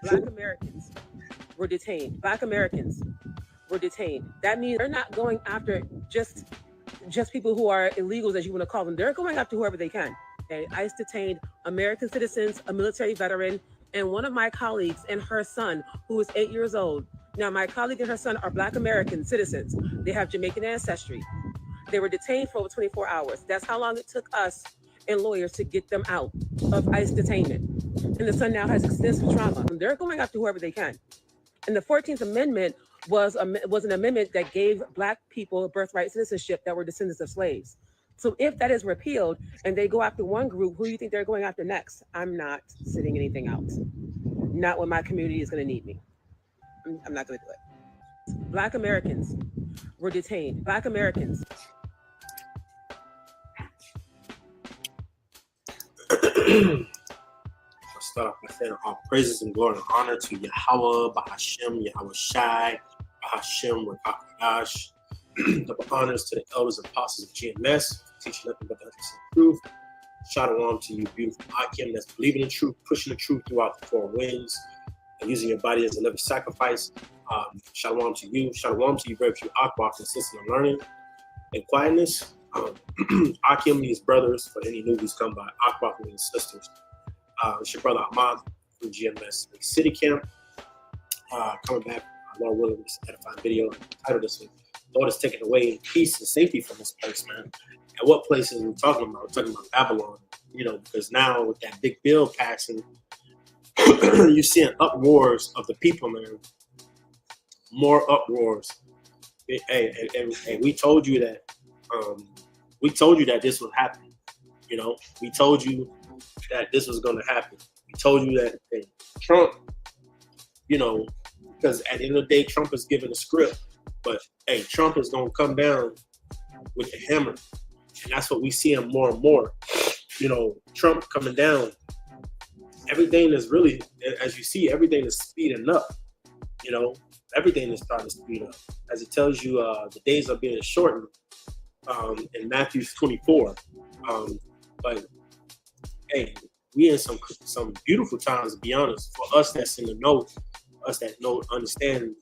Black Americans were detained. Black Americans were detained. That means they're not going after just people who are illegals, as you want to call them. They're going after whoever they can. Okay, ICE detained American citizens, a military veteran, and one of my colleagues and her son, who is 8 years old. Now, my colleague and her son are Black American citizens. They have Jamaican ancestry. They were detained for over 24 hours. That's how long it took us and lawyers to get them out of ICE detainment. And the son now has extensive trauma. They're going after whoever they can. And the 14th Amendment was an amendment that gave Black people birthright citizenship that were descendants of slaves. So if that is repealed and they go after one group, who do you think they're going after next? I'm not sitting anything out. Not when my community is going to need me. I'm not going to do it. Black Americans were detained. Black Americans. I'll start off by saying all praises and glory and honor to Yahweh, Bahashem, Yahweh Shai, Bahashem, Rakakadash. Double honors to the elders and apostles of GMS, teaching nothing but the truth. Shalom to you, beautiful Akim, that's believing in truth, pushing the truth throughout the four winds, and using your body as a living sacrifice. Shalom to you. Shalom to you, very few Akbar, consistent in learning and quietness. Akim means brothers, for any newbies come by. Akbar means sisters. It's your brother Ahmad from GMS City Camp. Coming back, Lord willing, this edifying video. Title this one, Lord is taking away peace and safety from this place, man. And what places are we talking about? We're talking about Babylon, because now with that big bill passing, you're seeing uproars of the people, man. More uproars. And we told you that. We told you that this would happen. We told you that this was going to happen. We told you that Trump, because at the end of the day, Trump is giving a script, but Trump is going to come down with the hammer. And that's what we see him more and more. Trump coming down. Everything is really, as you see, everything is speeding up. Everything is starting to speed up. As it tells you, the days are being shortened in Matthew 24. But we in some beautiful times, to be honest. For us that's in the know, us that understand,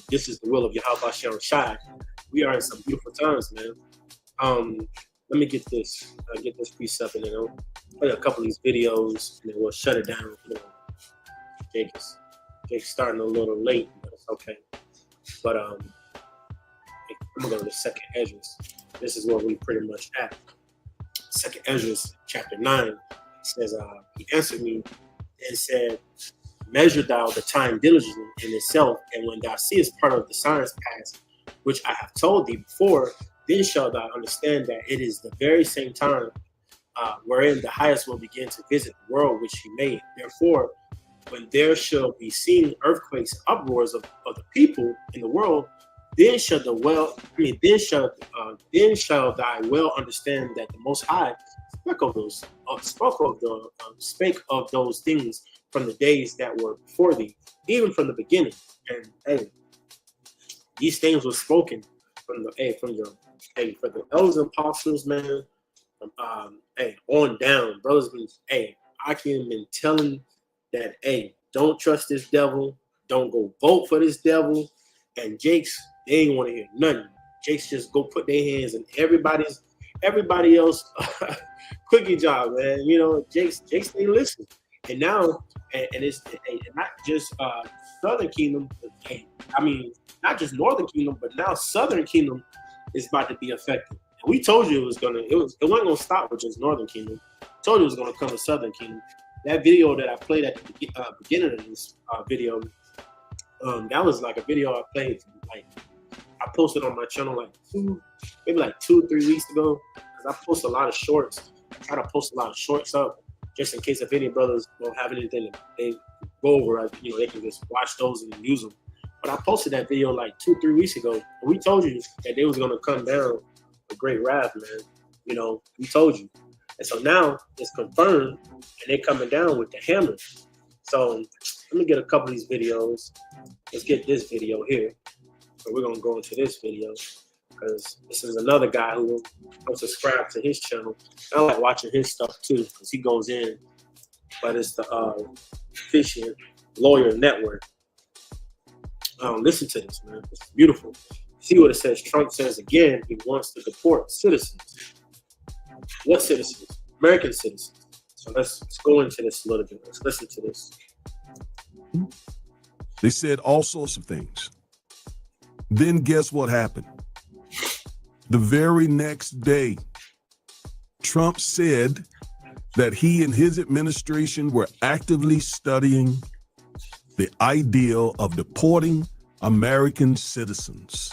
this is the will of Yahweh Shem Shai. We are in some beautiful times, man. Let me get this precept and then I'll play a couple of these videos and then we'll shut it down. Jake's starting a little late, but it's okay. But I'm gonna go to Second Esdras. This is where we pretty much at. Second Esdras, chapter 9, says, he answered me and said, measure thou the time diligently in itself, and when thou seest part of the signs past, which I have told thee before, then shalt thou understand that it is the very same time wherein the highest will begin to visit the world which he made. Therefore, when there shall be seen earthquakes, uproars of the people in the world, then shall thy well understand that the Most High spake of those things from the days that were before thee, even from the beginning. And these things were spoken from the elders and apostles, man. On down, brothers. I can been telling that, don't trust this devil, don't go vote for this devil. And Jake's, they ain't want to hear nothing. Jake's just go put their hands in everybody else cookie job, man. Jake's they listen. And now, and it's not just Southern Kingdom, not just Northern Kingdom, but now Southern Kingdom is about to be affected. And we told you it wasn't gonna stop with just Northern Kingdom. Told you it was gonna come to Southern Kingdom. That video that I played at the beginning of this video, that was like a video I played, I posted on my channel maybe 2 or 3 weeks ago, because I post a lot of shorts. I try to post a lot of shorts up, just in case if any brothers don't have anything that they go over, they can just watch those and use them. But I posted that video 2 or 3 weeks ago, and we told you that they was gonna come down with great wrath, man. We told you. And so now it's confirmed, and they're coming down with the hammer. So let me get a couple of these videos. Let's get this video here. So we're gonna go into this video because this is another guy who I'm subscribed to his channel. I like watching his stuff too, because he goes in, but it's the fishing Lawyer Network. Listen to this, man. It's beautiful. See what it says. Trump says again he wants to deport citizens. What citizens? American citizens. So let's go into this a little bit. Let's listen to this. They said all sorts of things. Then guess what happened? The very next day, Trump said that he and his administration were actively studying the ideal of deporting American citizens.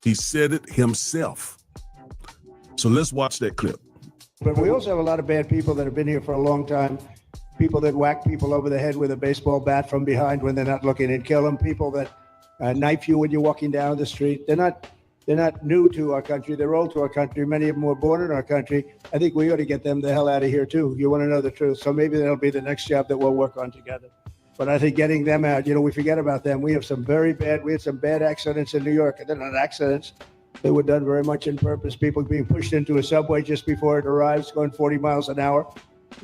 He said it himself. So let's watch that clip. But we also have a lot of bad people that have been here for a long time. People that whack people over the head with a baseball bat from behind when they're not looking and kill them. People that knife you when you're walking down the street. They're not new to our country. They're old to our country. Many of them were born in our country. I think we ought to get them the hell out of here too. You want to know the truth. So maybe that'll be the next job that we'll work on together. But I think getting them out, we forget about them. We had some bad accidents in New York. And they're not accidents. They were done very much on purpose. People being pushed into a subway just before it arrives, going 40 miles an hour.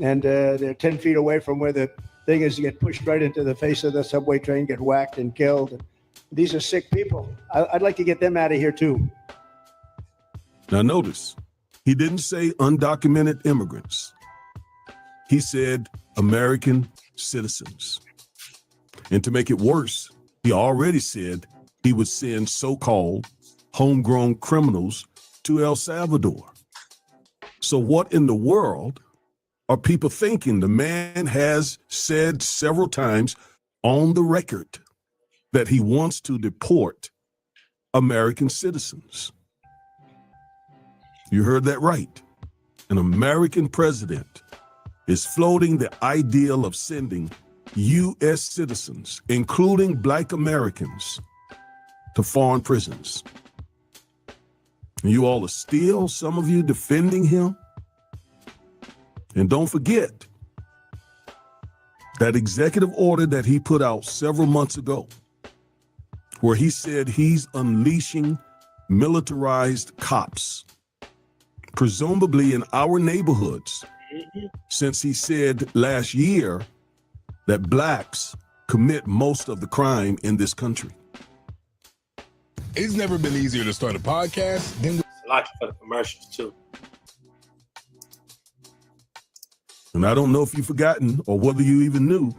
And they're 10 feet away from where the thing is, you get pushed right into the face of the subway train, get whacked and killed. These are sick people. I'd like to get them out of here too. Now notice, he didn't say undocumented immigrants. He said American citizens. And to make it worse, he already said he would send so-called homegrown criminals to El Salvador. So what in the world are people thinking? The man has said several times on the record that he wants to deport American citizens. You heard that right. An American president is floating the ideal of sending U.S. citizens, including Black Americans, to foreign prisons. And you all are still, some of you, defending him. And don't forget that executive order that he put out several months ago, where he said he's unleashing militarized cops, presumably in our neighborhoods, since he said last year that blacks commit most of the crime in this country. It's never been easier to start a podcast than I like it for the commercials too. And I don't know if you've forgotten or whether you even knew,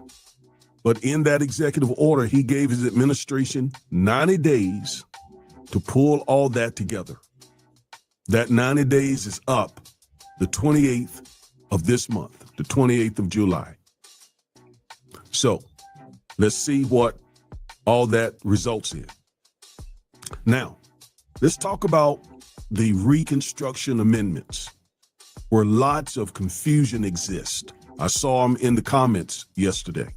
but in that executive order, he gave his administration 90 days to pull all that together. That 90 days is up the 28th of this month, the 28th of July. So let's see what all that results in. Now, let's talk about the Reconstruction Amendments, where lots of confusion exists. I saw them in the comments yesterday.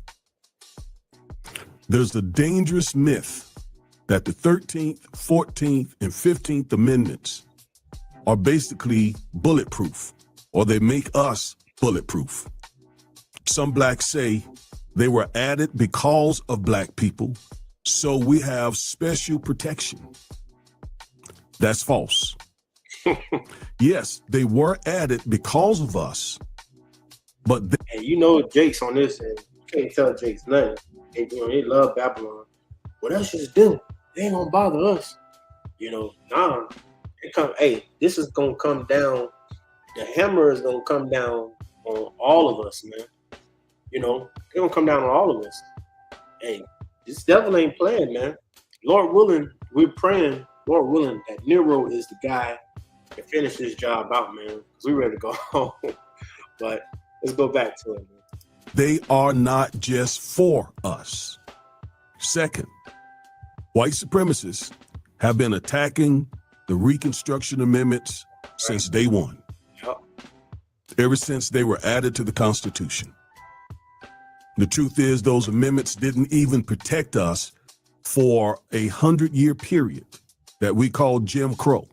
There's a dangerous myth that the 13th, 14th, and 15th Amendments are basically bulletproof, or they make us bulletproof. Some blacks say they were added because of black people, so we have special protection. That's false. Yes, they were added because of us, but And Jake's on this, and you can't tell Jake's nothing. They love Babylon. What else just do? They ain't gonna bother us. Nah. This is gonna come down. The hammer is gonna come down on all of us, man. They're gonna come down on all of us. Hey, this devil ain't playing, man. Lord willing, we're praying, Lord willing, that Nero is the guy to finish this job out, man. Because we're ready to go home. But let's go back to it, man. they are not just for us. Second, white supremacists have been attacking the Reconstruction Amendments since day one, ever since they were added to the Constitution. The truth is, those amendments didn't even protect us for 100-year period that we called Jim Crow.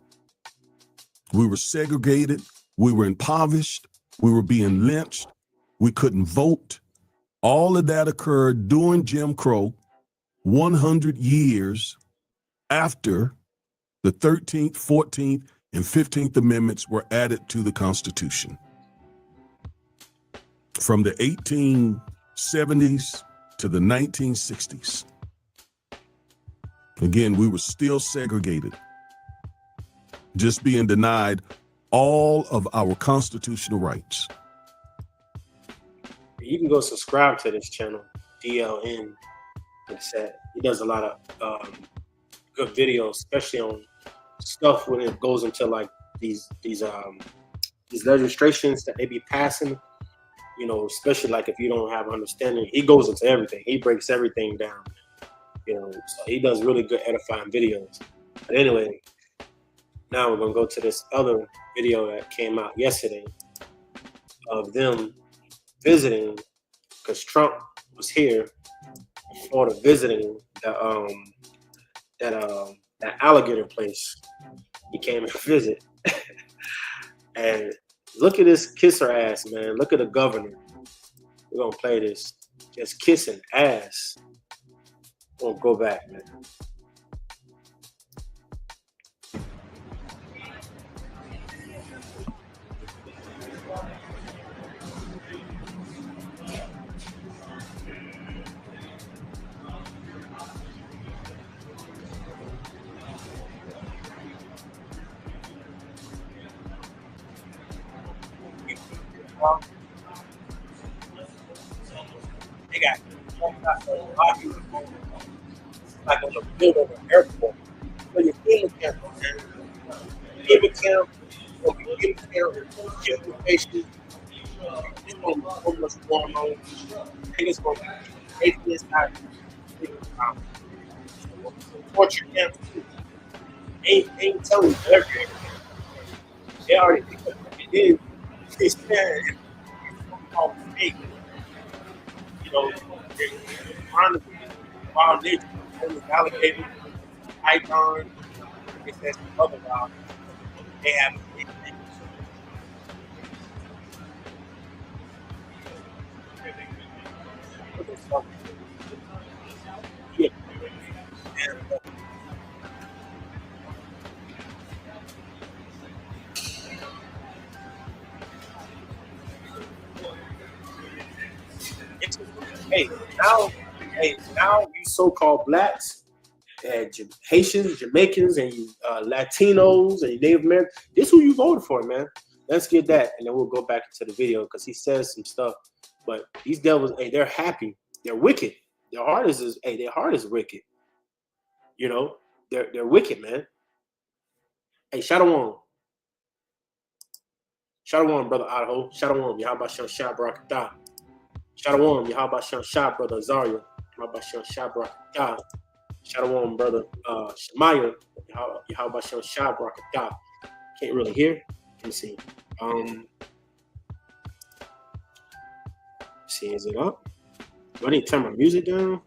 We were segregated, we were impoverished, we were being lynched, we couldn't vote. All of that occurred during Jim Crow, 100 years after the 13th, 14th, and 15th Amendments were added to the Constitution. From the 1870s to the 1960s. Again, we were still segregated, just being denied all of our constitutional rights. You can go subscribe to this channel, DLN. Like I said, he does a lot of good videos, especially on stuff when it goes into like these legislations that they be passing. You know, especially like if you don't have understanding, he goes into everything. He breaks everything down. You know, so he does really good edifying videos. But anyway, now we're gonna go to this other video that came out yesterday of them visiting, because Trump was here in Florida visiting that alligator place. He came to visit, and look at this kiss her ass, man. Look at the governor. We're gonna play this, just kissing ass. We'll go back, man. They got like on the field of an airport. So you're in the camp, man. In the camp, or you in the camp, gentrification. It's going to be so much going on. And it's going to be atheist out. Torture camps. Ain't telling you everything. They already picked up what they did. They stand called fake. You know, they're trying to be wild nature. Alligator, Python, it says other wild. They have yeah. Now you so-called blacks and Haitians, Jamaicans, and you Latinos and Native Americans, this is who you voted for, man. Let's get that, and then we'll go back into the video because he says some stuff. But these devils, hey, they're happy. They're wicked. Their heart is wicked. You know, they're wicked, man. Hey, Shalom. Shalom, brother Idaho. Shalom, Yahweh Shem Shah Barakatah. Shalom, Yahweh Shem Shah, brother Azaria. Yahweh Shem Shah Barakatah. Shalom, brother Shemaiah. Yahweh Shem Shah Barakatah. Can't really hear. Let me see. See, is it up? Do I need to turn my music down?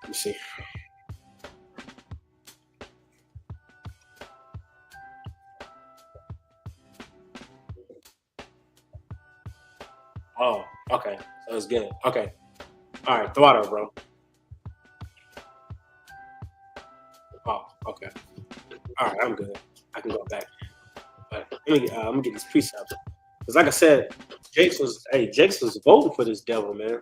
Let me see. Oh, okay. So it's good. Okay. All right. Throttle, bro. Oh, okay. All right. I'm good. I can go back. But let me I'm gonna get these precepts. Because like I said, Jakes was voting for this devil, man. And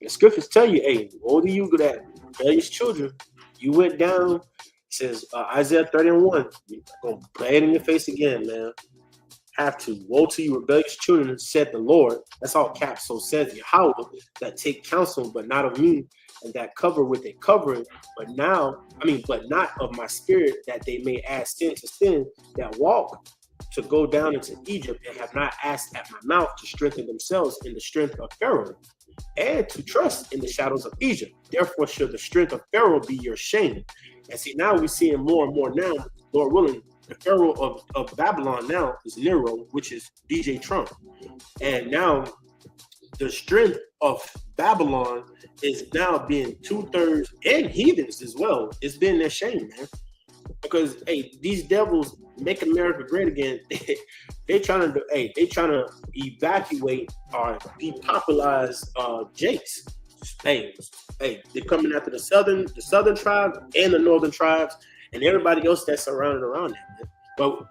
the scriptures tell you, hey, woe to you that rebellious children. You went down. It says Isaiah 30:1. You're gonna play it in your face again, man. Have to. Woe to you, rebellious children, said the Lord. That's all caps. So says Yahweh, that take counsel, but not of me, and that cover with a covering, but not of my spirit, that they may add sin to sin, that walk to go down into Egypt, and have not asked at my mouth to strengthen themselves in the strength of Pharaoh, and to trust in the shadows of Egypt. Therefore should the strength of Pharaoh be your shame. And see, now we're seeing more and more now, Lord willing, the Pharaoh of Babylon now is Nero, which is DJ Trump. And now the strength of Babylon is now being 2/3 and heathens as well. It's been their shame, man. Because hey, these devils make America great again. They trying to evacuate or depopularize Jakes. Hey, they're coming after the southern tribe and the northern tribes and everybody else that's surrounded around them. Man. But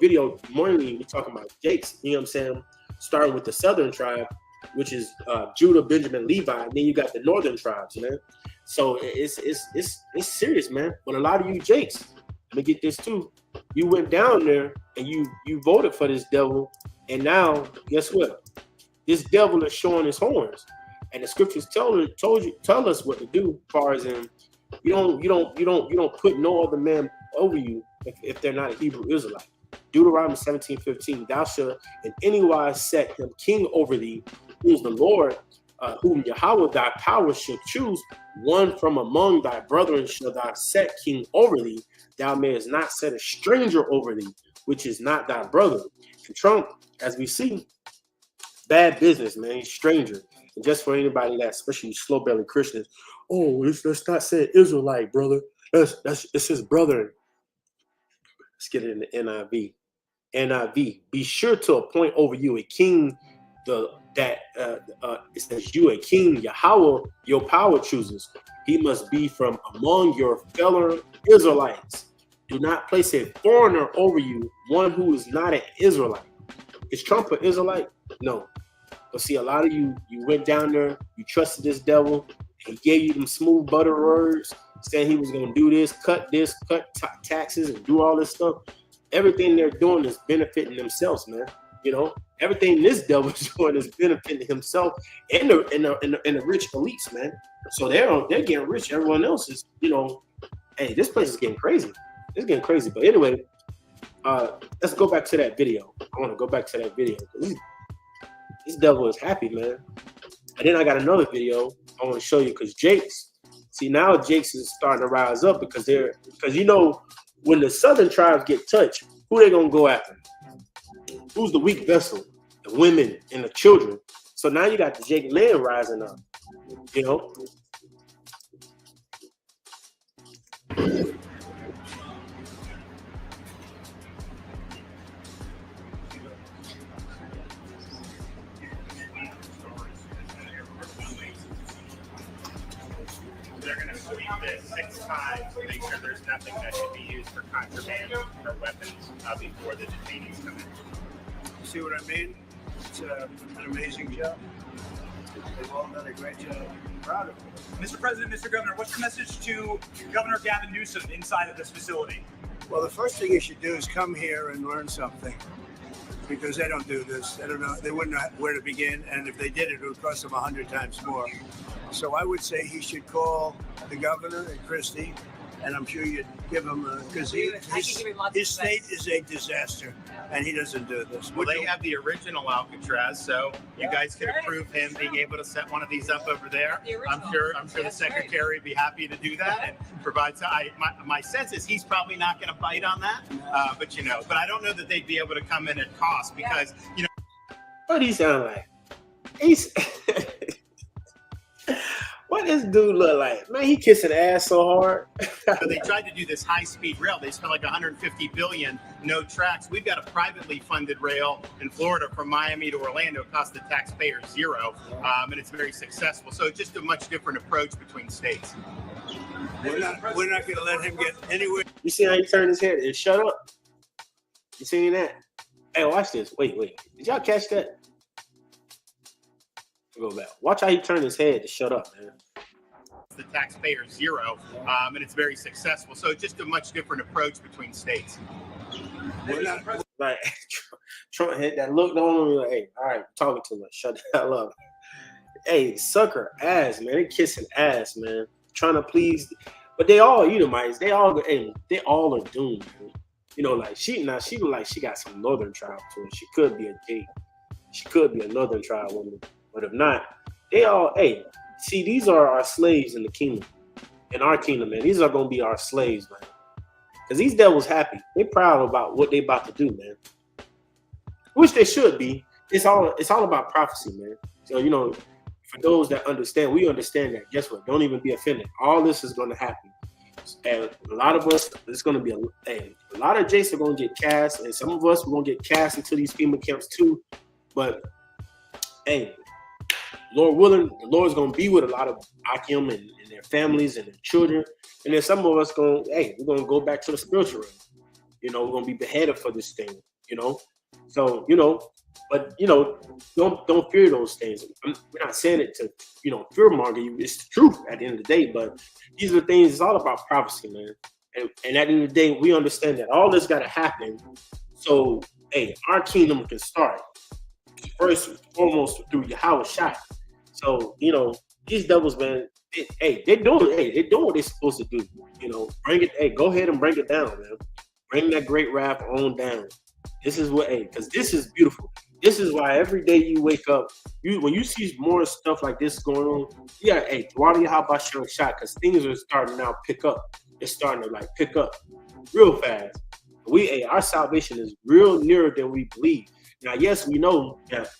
video morning we talking about Jakes, you know what I'm saying? Starting with the southern tribe, which is Judah, Benjamin, Levi, and then you got the northern tribes, man. So it's serious, man. But a lot of you Jakes, let me get this too. You went down there and you voted for this devil, and now guess what? This devil is showing his horns, and the scriptures tell us what to do. As far as in, you don't put no other man over you if they're not a Hebrew Israelite. Deuteronomy 17:15, thou shalt in any wise set him king over thee, who is the Lord, whom Yahweh thy power shall choose, one from among thy brethren shall thou set king over thee. Thou mayest not set a stranger over thee, which is not thy brother. And Trump, as we see, bad business, man, stranger. And just for anybody that, especially slow-bellied Christians, let's not say Israelite, brother. It's his brother. Let's get it in the NIV. NIV. Be sure to appoint over you a king. It says you a king. Yahweh, your power chooses. He must be from among your fellow Israelites. Do not place a foreigner over you, one who is not an Israelite. Is Trump an Israelite? No. But see, a lot of you went down there, you trusted this devil, he gave you them smooth butter words, saying he was going to do this, cut taxes, and do all this stuff. Everything they're doing is benefiting themselves, man. You know, everything this devil is doing is benefiting himself and the rich elites, man. So they're getting rich. Everyone else is, hey, this place is getting crazy. It's getting crazy. But anyway, let's go back to that video. I want to go back to that video. This devil is happy, man. And then I got another video I want to show you because Jakes is starting to rise up because when the southern tribes get touched, who they gonna go after? Who's the weak vessel? The women and the children. So now you got the Jake land rising up, They're going to sweep this 6 times to make sure there's nothing that should be used for contraband or weapons before the detainees come in. See what I mean? It's an amazing job. They've all done a great job. I'm proud of them. Mr. President, Mr. Governor, what's the message to Governor Gavin Newsom inside of this facility? Well, the first thing you should do is come here and learn something, because they don't do this. They don't know. They wouldn't know where to begin, and if they did, it would cost them 100 times more. So I would say he should call the governor and Christie, and I'm sure you'd give him because his state is a disaster, and he doesn't do this. Well, they have the original Alcatraz, so you guys could approve him being able to set one of these up over there. I'm sure the secretary would be happy to do that and provide. My sense is he's probably not going to bite on that, but I don't know that they'd be able to come in at cost because What he sound like? What this dude look like? Man, he kissing ass so hard. So they tried to do this high-speed rail. They spent like $150 billion, no tracks. We've got a privately funded rail in Florida from Miami to Orlando. It cost the taxpayer $0, and it's very successful. So it's just a much different approach between states. We're not going to let him get anywhere. You see how he turned his head and shut up? You seen that? Hey, watch this. Wait. Did y'all catch that? Go back. Watch how he turned his head to shut up, man. The taxpayer $0, and it's very successful. So it's just a much different approach between states. Like Trump had that look on him. Like, hey, all right, talking too much. Shut the hell up. Hey, sucker ass, man. They kissing ass, man. Trying to please, but they all Edomites. They all are doomed, man. Like she look like she got some northern tribe to her. She could be a Jake. She could be a northern tribe woman. But if not, they all, see, these are our slaves in the kingdom. In our kingdom, man. These are going to be our slaves, man. Because these devils happy. They proud about what they about to do, man. Which they should be. It's all about prophecy, man. So, for those that understand, we understand that. Guess what? Don't even be offended. All this is going to happen. And a lot of us, it's going to be a lot of Jakes are going to get cast. And some of us, we're going to get cast into these FEMA camps too. But, Lord willing, the Lord's going to be with a lot of Akim and their families and their children. And then some of us we're going to go back to the spiritual realm. We're going to be beheaded for this thing, So, but don't fear those things. We're not saying it to, fear monger you. It's the truth at the end of the day. But these are the things. It's all about prophecy, man. And at the end of the day, we understand that all this got to happen. So, hey, our kingdom can start first and foremost through Yahweh Shai. So, these devils, man. They're doing what they're supposed to do. Bring it. Hey, go ahead and bring it down, man. Bring that great wrath on down. This is what, because this is beautiful. This is why every day you wake up, when you see more stuff like this going on, Tawadi Habashah shot, because things are starting now pick up. It's starting to pick up real fast. Our salvation is real nearer than we believe. Now, yes, we know that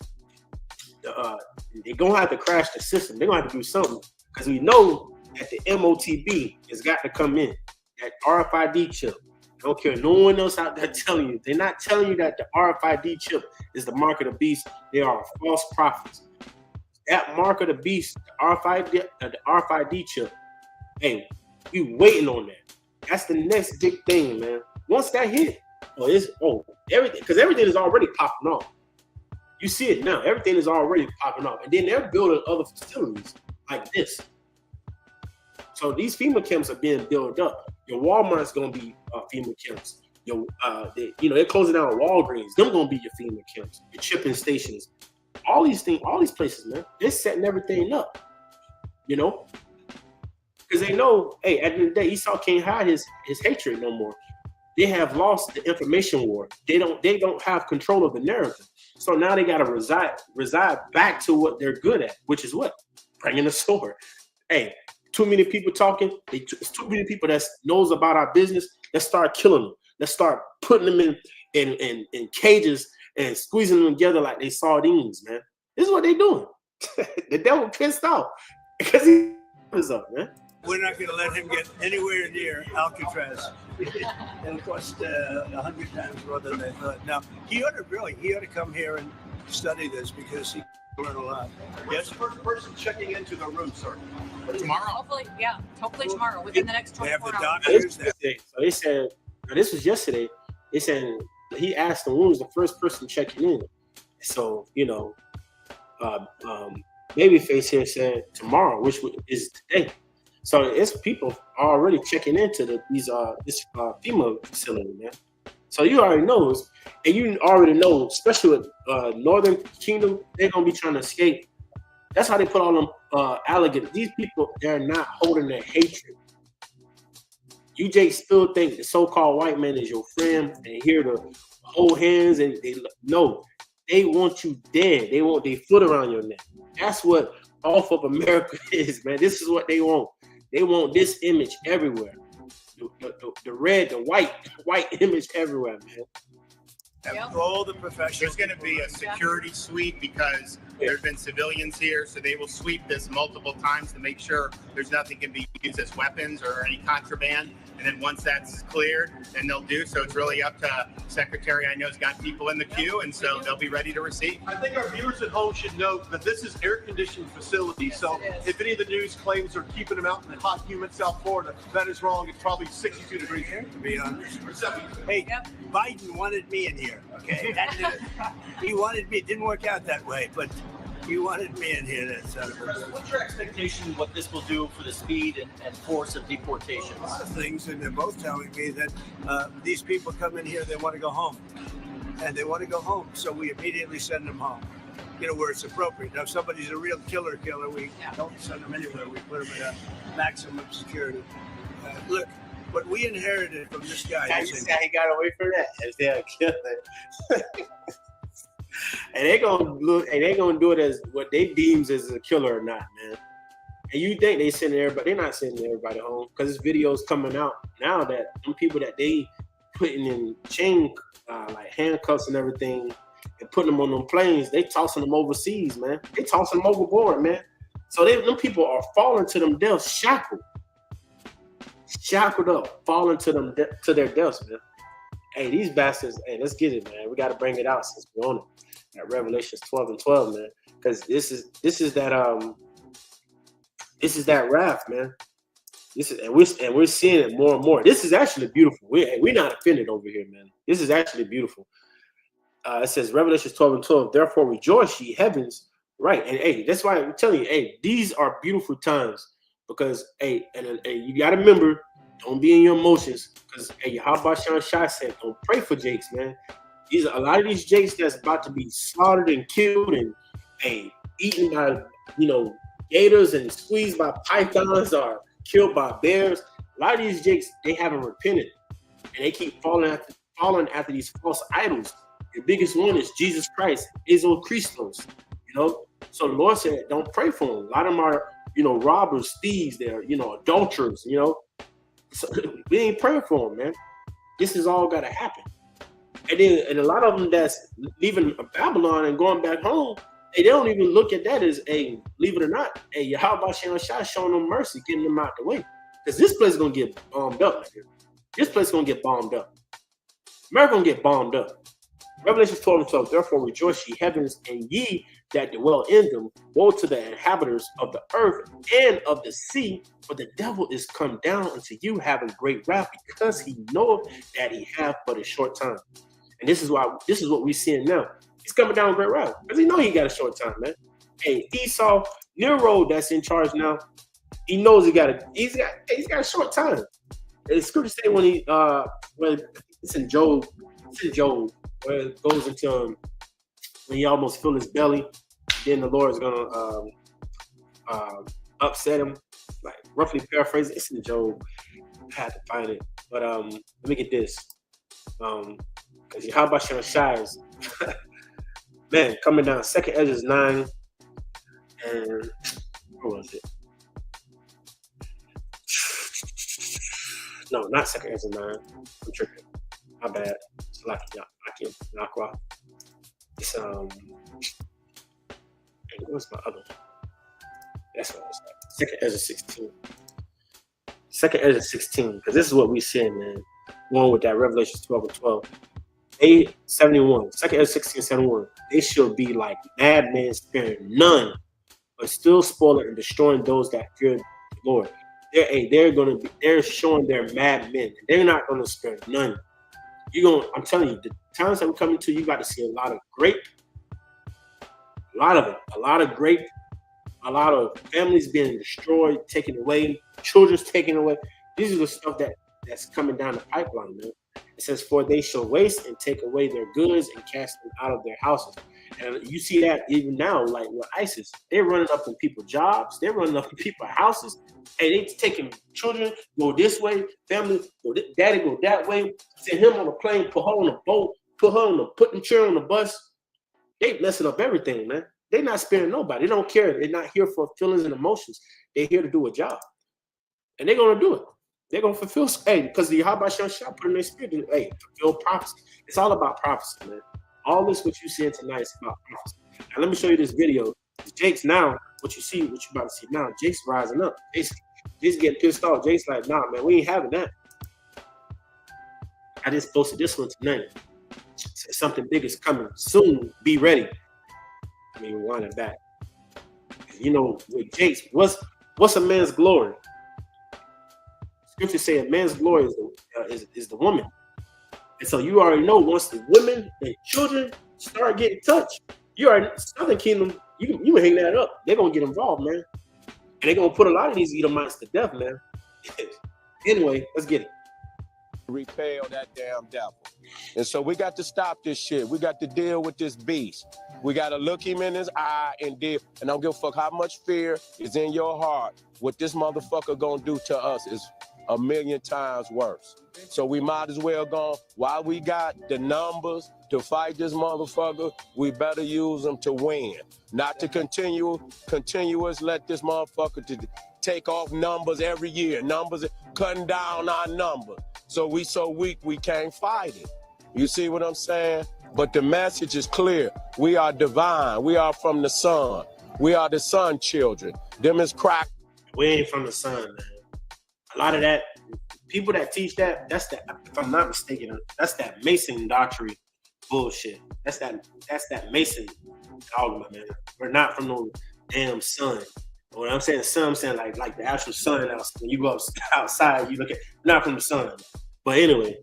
they're gonna have to crash the system. They're gonna have to do something because we know that the MOTB has got to come in. That RFID chip. I don't care. No one else out there telling you. They're not telling you that the RFID chip is the mark of the beast. They are false prophets. That mark of the beast, the RFID chip. Hey, we waiting on that. That's the next big thing, man. Once that hit, everything, because everything is already popping off. You see it now. Everything is already popping off, and then they're building other facilities like this. So these FEMA camps are being built up. Your Walmart's gonna be FEMA camps. They're closing down Walgreens. Them gonna be your FEMA camps. Your shipping stations. All these things, all these places, man. They're setting everything up. Because they know, hey, at the end of the day, Esau can't hide his hatred no more. They have lost the information war. They don't have control of the narrative. So now they gotta reside back to what they're good at, which is what? Bringing the sword. Hey, too many people talking. It's too many people that knows about our business. Let's start killing them. Let's start putting them in cages and squeezing them together like they sardines, man. This is what they doing. The devil pissed off because he is up, man. We're not going to let him get anywhere near Alcatraz. It'll cost 100 times more than they thought. Now, he ought to come here and study this because he learn a lot. Yes, first person checking into the room, sir. Tomorrow. Hopefully tomorrow, within the next 24 hours. They have the doctors. So they said, this was yesterday. They said he asked them who was the first person checking in. So Babyface here said tomorrow, which is today. So it's people already checking into this FEMA facility, man. So you already know, and you already know, especially with Northern Kingdom, they're gonna be trying to escape. That's how they put all them alligators. These people, they're not holding their hatred. You just still think the so-called white man is your friend and here to hold hands, and they want you dead. They want their foot around your neck. That's what off of America is, man. This is what they want. They want this image everywhere. The red, the white image everywhere, man. Yep. All the professionals. There's going to be a security sweep because there's been civilians here, so they will sweep this multiple times to make sure there's nothing can be used as weapons or any contraband. And then once that's cleared, then they'll do. So it's really up to Secretary. I know has got people in the queue, and so they'll be ready to receive. I think our viewers at home should note that this is air-conditioned facility. So if any of the news claims they're keeping them out in the hot, humid South Florida, that is wrong. It's probably 62 degrees here, to be honest. Hey, Biden wanted me in here, okay? He wanted me. It didn't work out that way, but he wanted me in here. What's your expectation what this will do for the speed and force of deportation? A lot of things, and they're both telling me that these people come in here, they want to go home. And they want to go home, so we immediately send them home. Where it's appropriate. Now, if somebody's a real killer, we don't send them anywhere. We put them in a maximum security. Look, what we inherited from this guy. He got away from that. They're a killer. And they gonna do it as what they deems as a killer or not, man. And you think they sending everybody? They're not sending everybody home because this video's coming out now that some people that they putting in chain like handcuffs and everything and putting them on them planes, they tossing them overseas, man. They tossing them overboard, man. So them people are falling to them deaths shackled up, falling to their deaths, man. Hey, these bastards, hey, let's get it, man. We got to bring it out since we're on it. At Revelations 12:12, man. Because this is that wrath, man. And we're seeing it more and more. This is actually beautiful. We're not offended over here, man. This is actually beautiful. It says Revelations 12:12. Therefore rejoice, ye heavens. Right, and hey, that's why I'm telling you, hey, these are beautiful times because hey, and you got to remember, don't be in your emotions because hey, how about Sean Shah said, don't pray for Jakes, man. These are a lot of these Jakes that's about to be slaughtered and killed and hey, eaten by gators and squeezed by pythons or killed by bears. A lot of these Jakes, they haven't repented and they keep falling after these false idols. The biggest one is Jesus Christ, Iso Christos. So the Lord said, don't pray for them. A lot of them are, robbers, thieves, they're, adulterers, So we ain't praying for them, man. This is all got to happen. And a lot of them that's leaving Babylon and going back home, they don't even look at that as, believe it or not, how about Sean Shah showing them mercy, getting them out the way? Because this place is going to get bombed up. Man. This place is going to get bombed up. America going to get bombed up. Revelation 12:12. Therefore rejoice, ye heavens, and ye that dwell in them. Woe to the inhabitants of the earth and of the sea, for the devil is come down unto you, having great wrath, because he knoweth that he hath but a short time. And this is what we're seeing now. He's coming down with great wrath because he know he got a short time, man. Hey, Esau, Nero, that's in charge now. He knows he's got a short time. And the scripture say when it's in Job, where it goes into when he almost fill his belly, then the Lord is gonna upset him. Like roughly paraphrase, it's in Job. I had to find it, but let me get this. Because how about Sean Shah is man coming down 2nd Ezra 9 and what was it? No, not 2nd Ezra 9. I'm tripping. My bad. It's Nakwa. It's what's my other one? That's what I was like. 2nd Ezra 16. 2nd Ezra 16, because this is what we said, man. Going with that Revelation 12:12. 8:71. 2nd Ezra 16:71. They shall be like madmen, sparing none, but still spoiling and destroying those that fear the Lord. They're showing their madmen. They're not gonna spare none. I'm telling you, the times that we're coming to, you got to see a lot of grape, a lot of it, a lot of grape, a lot of families being destroyed, taken away, children's taken away. These are the stuff that's coming down the pipeline, man. It says, for they shall waste and take away their goods and cast them out of their houses. And you see that even now, like with ISIS, they're running up in people's jobs, they're running up in people's houses, and they taking children, go this way, family, daddy go that way, send him on a plane, put her on a boat, put the chair on the bus. They messing up everything, man. They're not sparing nobody. They don't care. They're not here for feelings and emotions. They're here to do a job. And they're gonna do it. They're gonna fulfill, because the Yahweh Shah put in their spirit, fulfill prophecy. It's all about prophecy, man. All this what you seeing tonight is about prophecy. Now let me show you this video. Jake's now, what you about to see now, Jake's rising up. Jake's getting pissed off. Jake's like, nah, man, we ain't having that. I just posted this one tonight. Said something big is coming soon. Be ready. I mean, rewind it back. With Jake's, what's a man's glory? Scripture say a man's glory is the woman. And so you already know once the women and children start getting touched, you are Southern Kingdom, you hang that up. They're gonna get involved, man. And they're gonna put a lot of these Edomites to death, man. Anyway, let's get it. Repel that damn devil. And so we got to stop this shit. We got to deal with this beast. We got to look him in his eye and deal. And I don't give a fuck how much fear is in your heart. What this motherfucker gonna do to us is 1,000,000 times worse. So we might as well go, while we got the numbers to fight this motherfucker, we better use them to win. Not to continuous let this motherfucker to take off numbers every year. Numbers, cutting down our numbers. So we so weak we can't fight it. You see what I'm saying? But the message is clear. We are divine. We are from the sun. We are the sun children. Them is crack. We ain't from the sun, man. A lot of that, people that teach that, that's that, if I'm not mistaken, that's that Mason doctrine bullshit. That's that Mason dogma, man. We're not from no damn sun. When I'm saying sun, I'm saying like the actual sun. When you go outside, you look at, not from the sun. But anyway,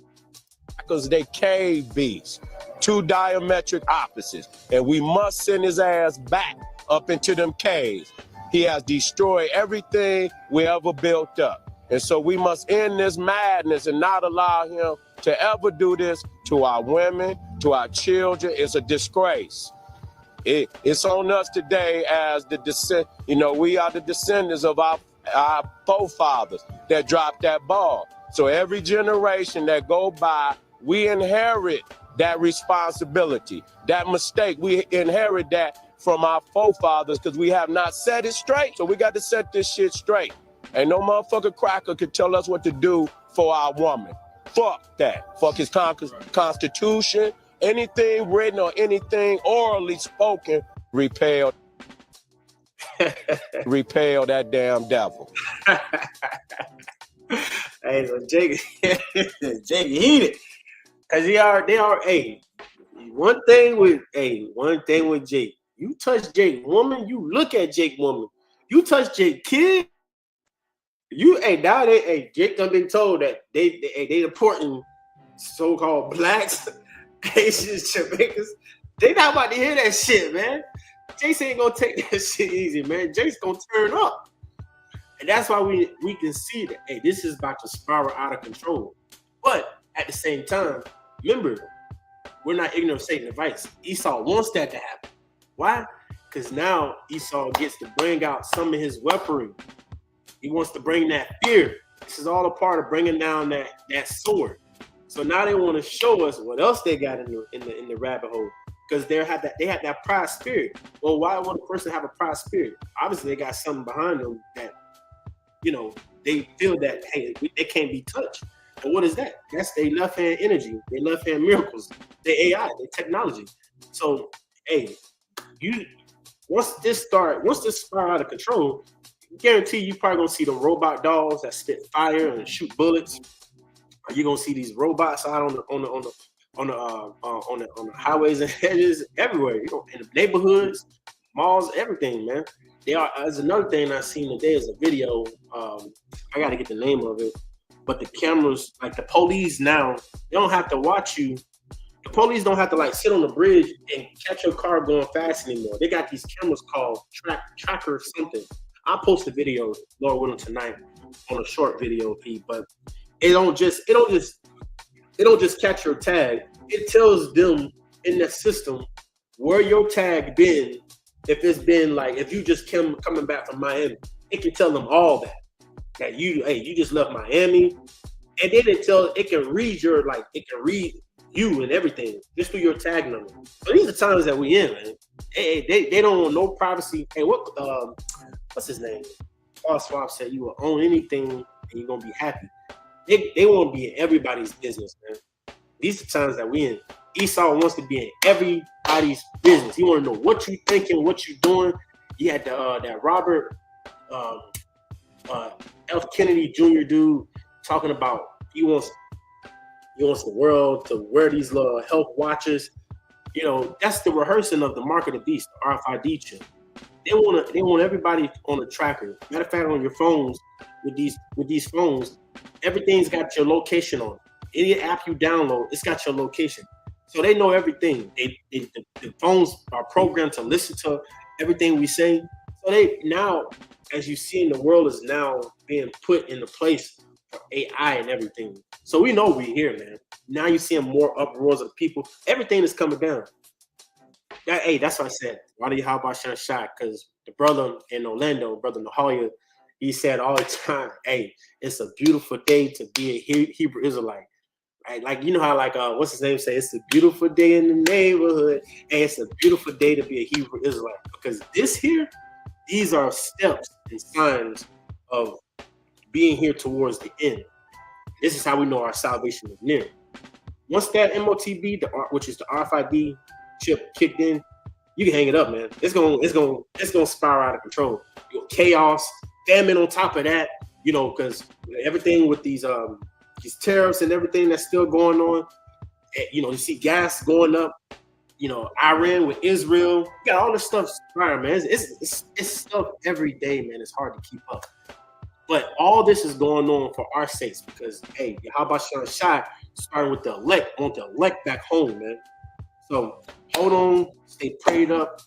because they cave beasts, two diametric opposites. And we must send his ass back up into them caves. He has destroyed everything we ever built up. And so we must end this madness and not allow him to ever do this to our women, to our children. It's a disgrace. It's on us today as the we are the descendants of our forefathers that dropped that ball. So every generation that go by, we inherit that responsibility, that mistake. We inherit that from our forefathers because we have not set it straight. So we got to set this shit straight. Ain't no motherfucker cracker could tell us what to do for our woman. Fuck that. Fuck his constitution. Anything written or anything orally spoken, repel that damn devil. Hey, so Jake heated. Cause they are, hey, one thing with Jake. You touch Jake woman, you look at Jake woman. You touch Jake kid, Jake done been told that they deporting so-called blacks, Asians, Jamaicans. They not about to hear that shit, man. Jace ain't gonna take that shit easy, man. Jace gonna turn up. And that's why we can see that, hey, this is about to spiral out of control. But at the same time, remember, we're not ignorant of Satan's advice. Esau wants that to happen. Why? Because now Esau gets to bring out some of his weaponry. He wants to bring that fear. This is all a part of bringing down that sword. So now they want to show us what else they got in the rabbit hole, because they have that pride spirit. Well, why would a person have a pride spirit? Obviously, they got something behind them that, they feel that, hey, they can't be touched. But what is that? That's their left hand energy, their left hand miracles, their AI, their technology. So, hey, once this spiral out of control, guarantee you probably gonna see the robot dolls that spit fire and shoot bullets. You're gonna see these robots out on the highways and hedges everywhere. In the neighborhoods, malls, everything, man. There's another thing I seen today is a video. I got to get the name of it. But the cameras, like the police now, they don't have to watch you. The police don't have to sit on the bridge and catch your car going fast anymore. They got these cameras called tracker something. I'll post a video, Lord willing, tonight on a short video feed. But it don't just catch your tag. It tells them in the system where your tag been. If it's been if you just coming back from Miami, it can tell them all that you just left Miami, and then it can read you and everything just through your tag number. So these are times that we in, man. They don't want no privacy. Hey, what's his name? Paul Swab said you will own anything and you're gonna be happy. They want to be in everybody's business, man. These are times that we in. Esau wants to be in everybody's business. He want to know what you thinking, what you doing. He had that Robert F. Kennedy Jr. dude talking about he wants the world to wear these little health watches. That's the rehearsing of the mark of the beast, the RFID chip. They want everybody on the tracker. Matter of fact, on your phones, with these phones, everything's got your location on it. Any app you download, it's got your location. So they know everything. The phones are programmed to listen to everything we say. So they now, as you see, the world is now being put into place for AI and everything. So we know we're here, man. Now you're seeing more uproars of people. Everything is coming down. That's what I said. Wadi Habashan shot, because the brother in Orlando, Brother Nahalia, he said all the time, hey, it's a beautiful day to be a Hebrew Israelite. Right? How what's his name say? It's a beautiful day in the neighborhood. And it's a beautiful day to be a Hebrew Israelite. Because these are steps and signs of being here towards the end. This is how we know our salvation is near. Once that MOTB, which is the RFID chip, kicked in, you can hang it up, man. It's gonna spiral out of control. Chaos, famine on top of that. Because everything with these tariffs and everything that's still going on. You see gas going up. Iran with Israel. You got all this stuff spiral, man. It's stuff every day, man. It's hard to keep up. But all this is going on for our sakes because, hey, Yahweh Shai starting with the elect, want the elect back home, man. So hold on, stay prayed up.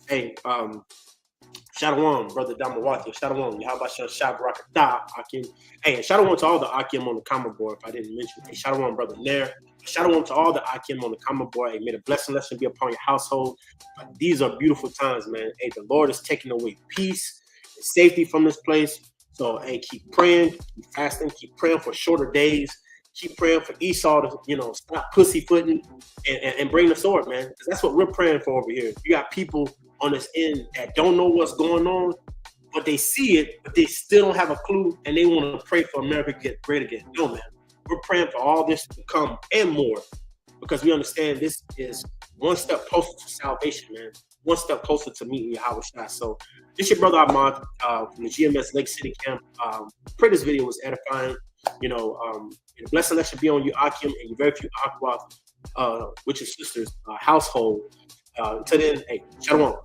Hey, Shalom, brother Damawati. Shalom, Yahweh Shai Barakatah, Akim. Hey, and shalom to all the Akim on the comment board, if I didn't mention. Hey, shalom, brother Nair. Shalom to all the Akim on the comment board. Hey, may the blessing lesson be upon your household. But these are beautiful times, man. Hey, the Lord is taking away peace and safety from this place. So, hey, keep praying, keep fasting, keep praying for shorter days. Keep praying for Esau to, stop pussyfooting and bring the sword, man. Because that's what we're praying for over here. You got people on this end that don't know what's going on, but they see it, but they still don't have a clue, and they want to pray for America to get great again. No, man. We're praying for all this to come and more because we understand this is one step closer to salvation, man. One step closer to meeting Yahweh Shai. So this your brother Ahmad from the GMS Lake City camp. Pray this video was edifying. The blessing that should be on you, Akim, and your very few Aqua, which is sisters, household. Until then, hey, shalom.